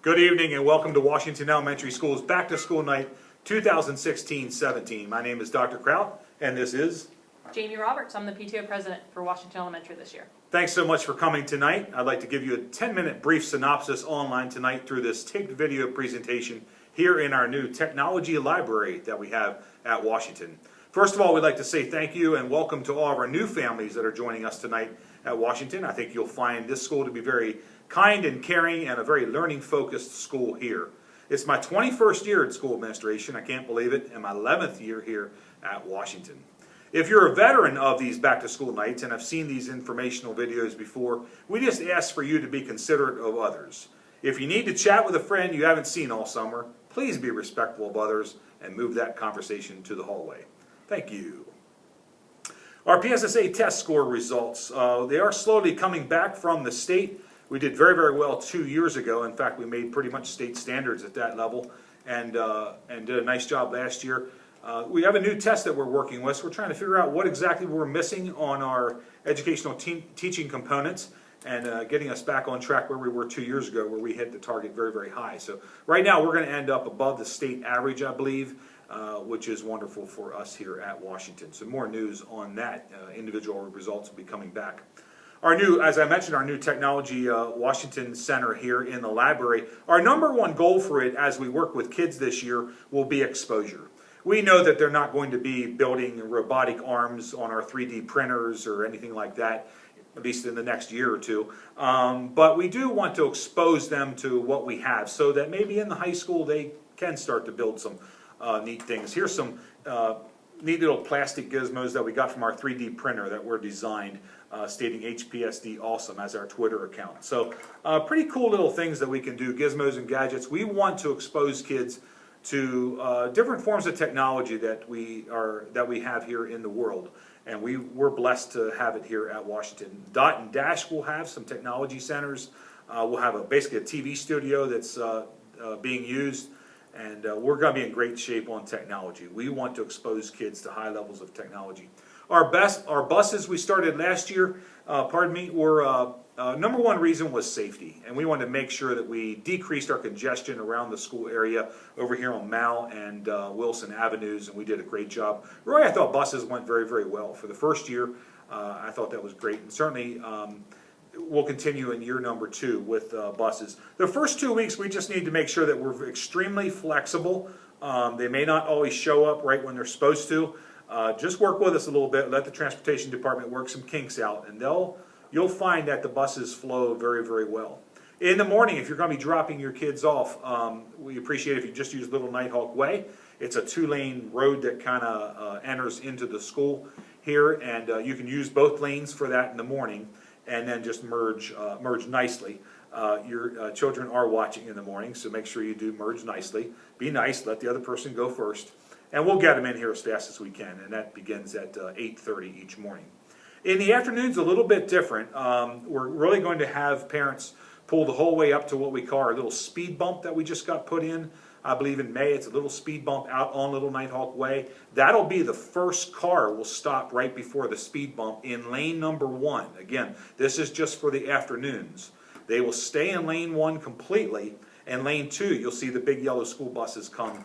Good evening and welcome to Washington Elementary School's Back to School Night 2016-17. My name is Dr. Kraut and this is Jamie Roberts. I'm the PTO president for Washington Elementary this year. Thanks so much for coming tonight. I'd like to give you a 10-minute brief synopsis online tonight through this taped video presentation here in our new technology library that we have at Washington. First of all, we'd like to say thank you and welcome to all of our new families that are joining us tonight at Washington. I think you'll find this school to be very kind and caring and a very learning-focused school here. It's my 21st year in school administration, I can't believe it, and my 11th year here at Washington. If you're a veteran of these back-to-school nights and have seen these informational videos before, we just ask for you to be considerate of others. If you need to chat with a friend you haven't seen all summer, please be respectful of others and move that conversation to the hallway. Thank you. Our PSSA test score results, they are slowly coming back from the state. We did very, very well 2 years ago. In fact, we made pretty much state standards at that level and did a nice job last year. We have a new test that we're working with, so we're trying to figure out what exactly we're missing on our educational teaching components and getting us back on track where we were 2 years ago, where we hit the target very, very high. So right now we're going to end up above the state average, I believe, which is wonderful for us here at Washington. So more news on that. Individual results will be coming back. Our new, as I mentioned, our new technology Washington Center here in the library, our number one goal for it as we work with kids this year will be exposure. We know that they're not going to be building robotic arms on our 3D printers or anything like that, at least in the next year or two. But we do want to expose them to what we have so that maybe in the high school they can start to build some neat things. Here's some neat little plastic gizmos that we got from our 3D printer that were designed, stating HPSD Awesome as our Twitter account. So pretty cool little things that we can do, gizmos and gadgets. We want to expose kids to different forms of technology that we have here in the world. And we're blessed to have it here at Washington. Dot and Dash will have some technology centers. We'll have basically a TV studio that's being used. And we're going to be in great shape on technology. We want to expose kids to high levels of technology. Our buses we started last year, were number one reason was safety. And we wanted to make sure that we decreased our congestion around the school area over here on Mall and Wilson Avenues, and we did a great job. Roy, I thought buses went very, very well. For the first year, I thought that was great. And certainly, we'll continue in year number 2 with buses. The first 2 weeks, we just need to make sure that we're extremely flexible. They may not always show up right when they're supposed to. Just work with us a little bit. Let the transportation department work some kinks out, and you'll find that the buses flow very, very well. In the morning, if you're going to be dropping your kids off, we appreciate if you just use Little Nighthawk Way. It's a 2-lane road that kind of enters into the school here, and you can use both lanes for that in the morning. And then just merge nicely. Your children are watching in the morning, so make sure you do merge nicely. Be nice, let the other person go first. And we'll get them in here as fast as we can, and that begins at 8:30 each morning. In the afternoons, a little bit different. We're really going to have parents pull the whole way up to what we call our little speed bump that we just got put in. I believe in May. It's a little speed bump out on Little Nighthawk Way. That'll be the first car will stop right before the speed bump in lane number 1. Again, this is just for the afternoons. They will stay in lane 1 completely, and lane 2, you'll see the big yellow school buses come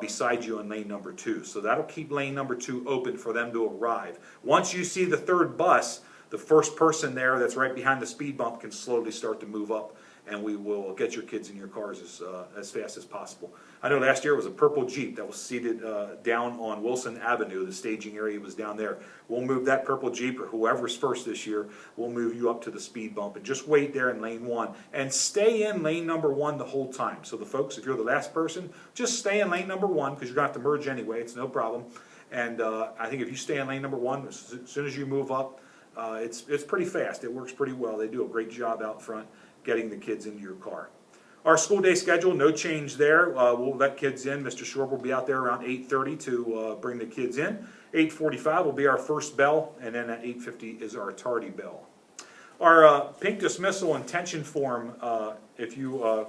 beside you in lane number 2. So that'll keep lane number 2 open for them to arrive. Once you see the third bus, the first person there that's right behind the speed bump can slowly start to move up, and we will get your kids in your cars as fast as possible. I know last year it was a purple Jeep that was seated down on Wilson Avenue. The staging area was down there. We'll move that purple Jeep, or whoever's first this year, we'll move you up to the speed bump. And just wait there in lane 1. And stay in lane number 1 the whole time. So the folks, if you're the last person, just stay in lane number 1, because you're going to have to merge anyway. It's no problem. And I think if you stay in lane number 1, as soon as you move up, it's pretty fast. It works pretty well. They do a great job out front getting the kids into your car. Our school day schedule, no change there. We'll let kids in. Mr. Shorb will be out there around 8:30 to bring the kids in. 8:45 will be our first bell, and then at 8:50 is our tardy bell. Our pink dismissal intention form, if you,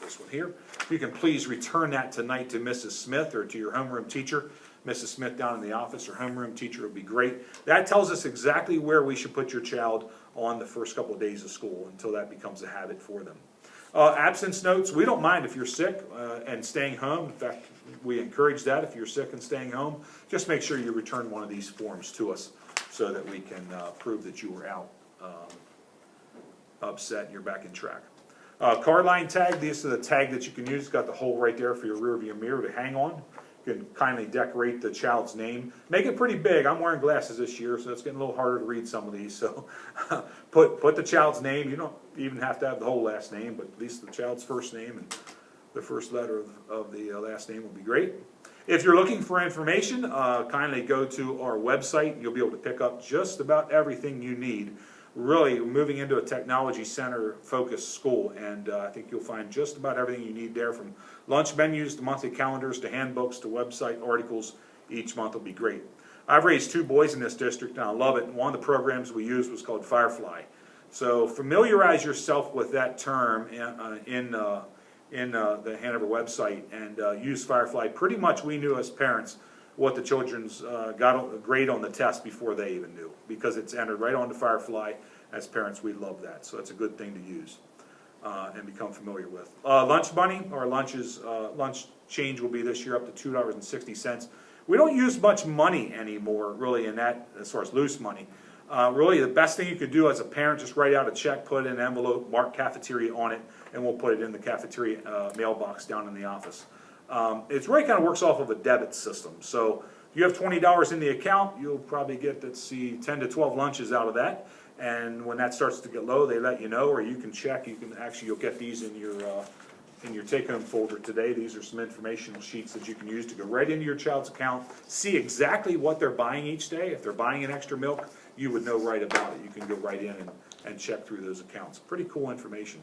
this one here, if you can please return that tonight to Mrs. Smith or to your homeroom teacher. Mrs. Smith down in the office or homeroom teacher would be great. That tells us exactly where we should put your child on the first couple of days of school until that becomes a habit for them. Absence notes, we don't mind if you're sick and staying home. In fact, we encourage that if you're sick and staying home. Just make sure you return one of these forms to us so that we can prove that you were out upset and you're back in track. Car line tag, this is a tag that you can use. It's got the hole right there for your rear view mirror to hang on. You can kindly decorate the child's name. Make it pretty big. I'm wearing glasses this year, so it's getting a little harder to read some of these. So put the child's name. You don't even have to have the whole last name, but at least the child's first name and the first letter of the last name will be great. If you're looking for information, kindly go to our website. You'll be able to pick up just about everything you need. Really moving into a technology center focused school, and I think you'll find just about everything you need there, from lunch menus to monthly calendars to handbooks to website articles. Each month will be great. I've raised 2 boys in this district and I love it. One of the programs we used was called Firefly. So familiarize yourself with that term in the Hanover website and use Firefly. Pretty much we knew as parents what the children's got a grade on the test before they even knew, because it's entered right onto Firefly. As parents, we love that, so it's a good thing to use and become familiar with. Lunch Bunny, our lunch change will be this year up to $2.60. We don't use much money anymore, really, in that as far as loose money. Really, the best thing you could do as a parent, just write out a check, put it in an envelope, mark cafeteria on it, and we'll put it in the cafeteria mailbox down in the office. It really kind of works off of a debit system. So if you have $20 in the account, you'll probably get, 10 to 12 lunches out of that. And when that starts to get low, they let you know, or you can check. You'll get these in your take-home folder today. These are some informational sheets that you can use to go right into your child's account, see exactly what they're buying each day. If they're buying an extra milk, you would know right about it. You can go right in and check through those accounts. Pretty cool information.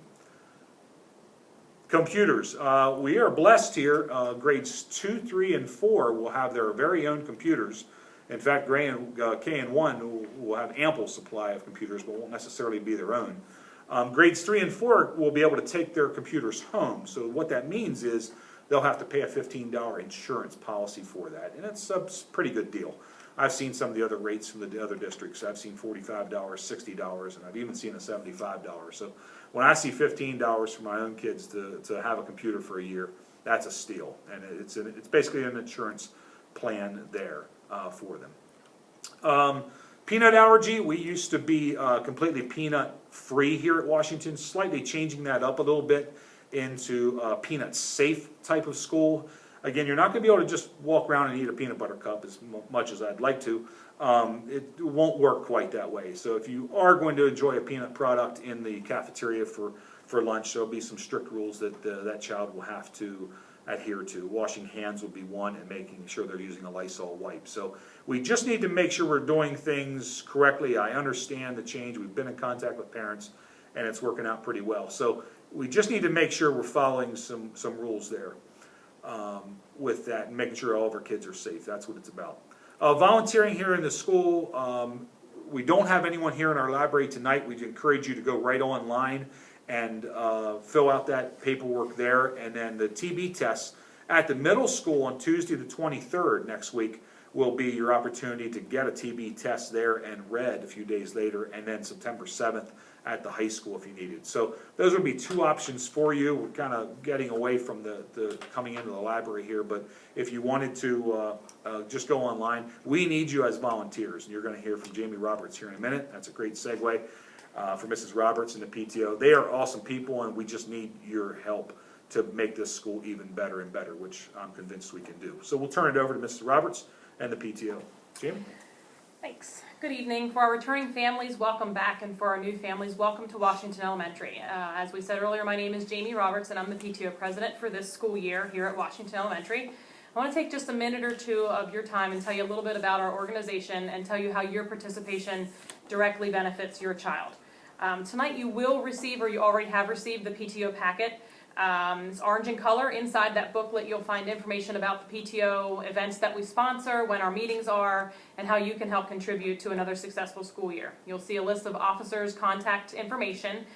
Computers. We are blessed here. Grades 2, 3, and 4 will have their very own computers. In fact, K and 1 will have ample supply of computers, but won't necessarily be their own. Grades 3 and 4 will be able to take their computers home. So what that means is they'll have to pay a $15 insurance policy for that, and it's a pretty good deal. I've seen some of the other rates from the other districts. I've seen $45, $60, and I've even seen a $75. So when I see $15 for my own kids to have a computer for a year, that's a steal. And it's basically an insurance plan there for them. Peanut allergy, we used to be completely peanut free here at Washington, slightly changing that up a little bit into a peanut safe type of school. Again, you're not going to be able to just walk around and eat a peanut butter cup as much as I'd like to. It won't work quite that way. So if you are going to enjoy a peanut product in the cafeteria for lunch, there'll be some strict rules that that child will have to adhere to. Washing hands will be one, and making sure they're using a Lysol wipe. So we just need to make sure we're doing things correctly. I understand the change. We've been in contact with parents, and it's working out pretty well. So we just need to make sure we're following some rules there. With that, and making sure all of our kids are safe. That's what it's about. Volunteering here in the school, we don't have anyone here in our library tonight. We'd encourage you to go right online and fill out that paperwork there. And then the TB tests at the middle school on Tuesday the 23rd next week will be your opportunity to get a TB test there and read a few days later, and then September 7th at the high school if you needed. So those would be 2 options for you. We're kind of getting away from the coming into the library here, but if you wanted to just go online, we need you as volunteers, and you're going to hear from Jamie Roberts here in a minute. That's a great segue for Mrs. Roberts and the PTO. They are awesome people, and we just need your help to make this school even better and better, which I'm convinced we can do. So we'll turn it over to Mrs. Roberts and the PTO. Jamie? Thanks. Good evening. For our returning families, welcome back, and for our new families, welcome to Washington Elementary. As we said earlier, my name is Jamie Roberts, and I'm the PTO president for this school year here at Washington Elementary. I want to take just a minute or two of your time and tell you a little bit about our organization and tell you how your participation directly benefits your child. Tonight you will receive, or you already have received, the PTO packet. It's orange in color. Inside that booklet you'll find information about the PTO events that we sponsor, when our meetings are, and how you can help contribute to another successful school year. You'll see a list of officers' contact information.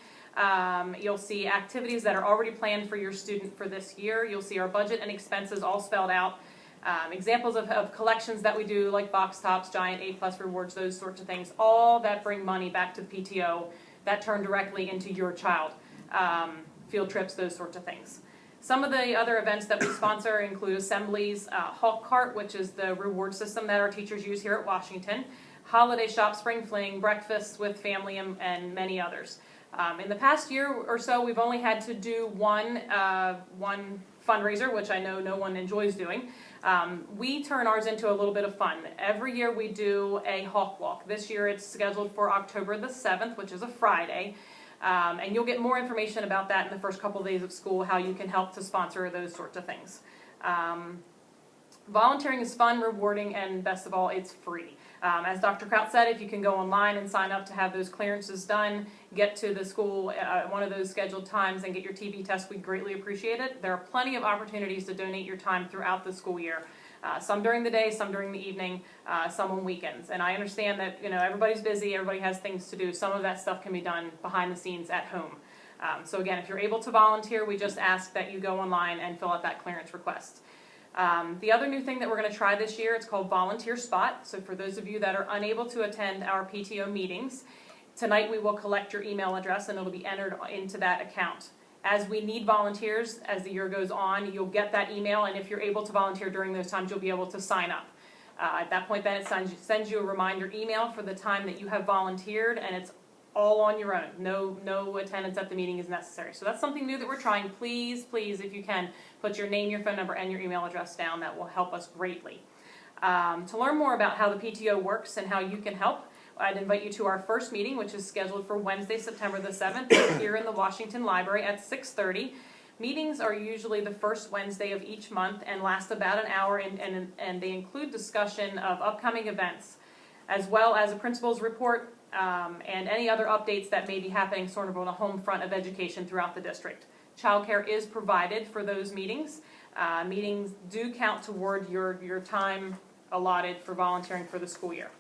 You'll see activities that are already planned for your student for this year. You'll see our budget and expenses all spelled out. Examples of collections that we do, like box tops, giant A+ rewards, those sorts of things, all that bring money back to the PTO that turn directly into your child. field trips, those sorts of things. Some of the other events that we sponsor include assemblies, Hawk Cart, which is the reward system that our teachers use here at Washington, Holiday Shop, Spring Fling, breakfasts with family, and many others. In the past year or so, we've only had to do one fundraiser, which I know no one enjoys doing. We turn ours into a little bit of fun. Every year we do a Hawk Walk. This year it's scheduled for October the 7th, which is a Friday. And you'll get more information about that in the first couple of days of school, how you can help to sponsor those sorts of things. Volunteering is fun, rewarding, and best of all, it's free. As Dr. Kraut said, if you can go online and sign up to have those clearances done, get to the school at one of those scheduled times and get your TB test, we'd greatly appreciate it. There are plenty of opportunities to donate your time throughout the school year. Some during the day, some during the evening, some on weekends. And I understand that everybody's busy, everybody has things to do. Some of that stuff can be done behind the scenes at home. So again, if you're able to volunteer, we just ask that you go online and fill out that clearance request. The other new thing that we're going to try this year, it's called Volunteer Spot. So for those of you that are unable to attend our PTO meetings, tonight we will collect your email address and it'll be entered into that account. As we need volunteers, as the year goes on, you'll get that email, and if you're able to volunteer during those times, you'll be able to sign up. At that point, then it sends you a reminder email for the time that you have volunteered, and it's all on your own. No attendance at the meeting is necessary. So that's something new that we're trying. Please, please, if you can, put your name, your phone number, and your email address down. That will help us greatly. To learn more about how the PTO works and how you can help, I'd invite you to our first meeting, which is scheduled for Wednesday, September the 7th, here in the Washington Library at 6:30. Meetings are usually the first Wednesday of each month and last about an hour, and they include discussion of upcoming events, as well as a principal's report and any other updates that may be happening sort of on a home front of education throughout the district. Childcare is provided for those meetings. Meetings do count toward your time allotted for volunteering for the school year.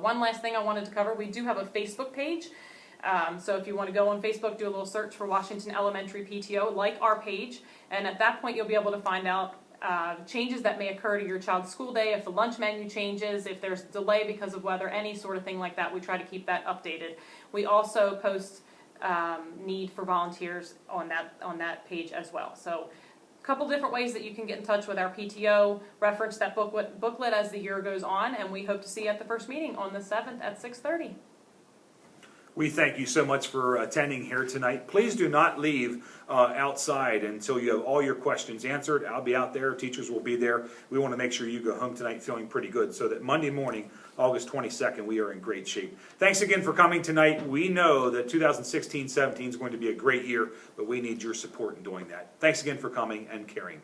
One last thing I wanted to cover, we do have a Facebook page. So if you want to go on Facebook, do a little search for Washington Elementary PTO, like our page, and at that point you'll be able to find out changes that may occur to your child's school day, if the lunch menu changes, if there's delay because of weather, any sort of thing like that. We try to keep that updated. We also post need for volunteers on that page as well. So couple different ways that you can get in touch with our PTO, reference that booklet as the year goes on, and we hope to see you at the first meeting on the 7th at 6:30. We thank you so much for attending here tonight. Please do not leave outside until you have all your questions answered. I'll be out there. Teachers will be there. We want to make sure you go home tonight feeling pretty good so that Monday morning, August 22nd, we are in great shape. Thanks again for coming tonight. We know that 2016-17 is going to be a great year, but we need your support in doing that. Thanks again for coming and caring.